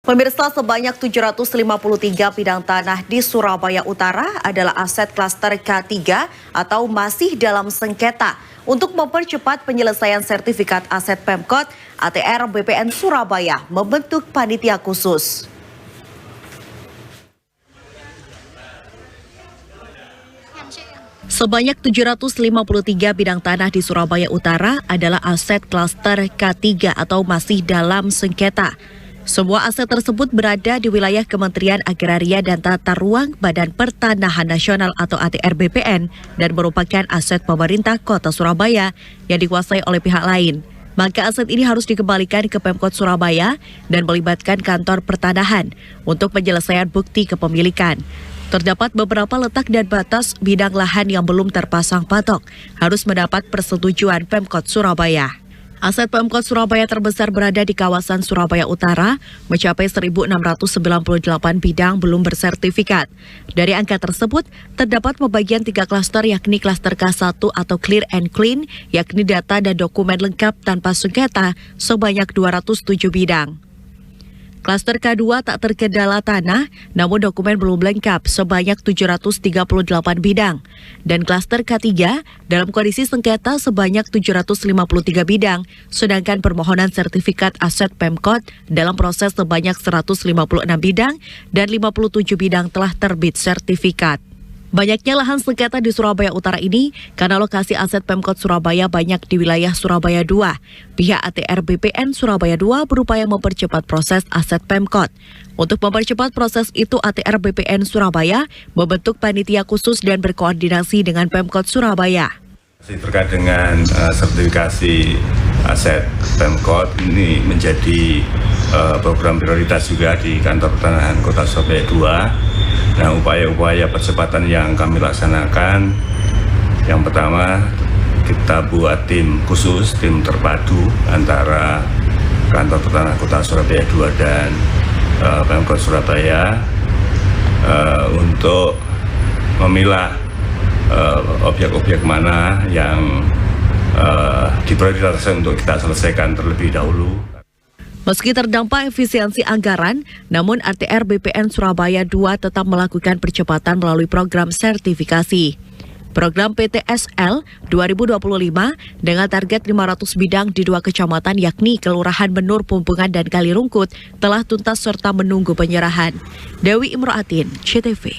Pemirsa, sebanyak 753 bidang tanah di Surabaya Utara adalah aset klaster K3 atau masih dalam sengketa. Untuk mempercepat penyelesaian sertifikat aset Pemkot, ATR BPN Surabaya membentuk panitia khusus. Sebanyak 753 bidang tanah di Surabaya Utara adalah aset klaster K3 atau masih dalam sengketa. Semua aset tersebut berada di wilayah Kementerian Agraria dan Tata Ruang Badan Pertanahan Nasional atau ATR BPN dan merupakan aset pemerintah Kota Surabaya yang dikuasai oleh pihak lain. Maka aset ini harus dikembalikan ke Pemkot Surabaya dan melibatkan kantor pertanahan untuk penyelesaian bukti kepemilikan. Terdapat beberapa letak dan batas bidang lahan yang belum terpasang patok, harus mendapat persetujuan Pemkot Surabaya. Aset Pemkot Surabaya terbesar berada di kawasan Surabaya Utara, mencapai 1.698 bidang belum bersertifikat. Dari angka tersebut, terdapat pembagian 3 klaster yakni klaster K1 atau Clear and Clean, yakni data dan dokumen lengkap tanpa sengketa sebanyak 207 bidang. Klaster K2 tak terkendala tanah, namun dokumen belum lengkap sebanyak 738 bidang. Dan klaster K3 dalam kondisi sengketa sebanyak 753 bidang, sedangkan permohonan sertifikat aset Pemkot dalam proses sebanyak 156 bidang dan 57 bidang telah terbit sertifikat. Banyaknya lahan sengketa di Surabaya Utara ini karena lokasi aset Pemkot Surabaya banyak di wilayah Surabaya 2. Pihak ATR BPN Surabaya 2 berupaya mempercepat proses aset Pemkot. Untuk mempercepat proses itu, ATR BPN Surabaya membentuk panitia khusus dan berkoordinasi dengan Pemkot Surabaya. Terkait dengan sertifikasi aset Pemkot ini menjadi program prioritas juga di kantor pertanahan Kota Surabaya 2. Nah, upaya-upaya percepatan yang kami laksanakan, yang pertama kita buat tim khusus, tim terpadu antara kantor pertanahan Kota Surabaya 2 dan Pemkot Surabaya untuk memilah objek-objek mana yang diprioritaskan untuk kita selesaikan terlebih dahulu. Meski terdampak efisiensi anggaran, namun ATR BPN Surabaya 2 tetap melakukan percepatan melalui program sertifikasi. Program PTSL 2025 dengan target 500 bidang di 2 kecamatan yakni Kelurahan Menur, Pumpungan, dan Kalirungkut telah tuntas serta menunggu penyerahan. Dewi Imroatin, CTV.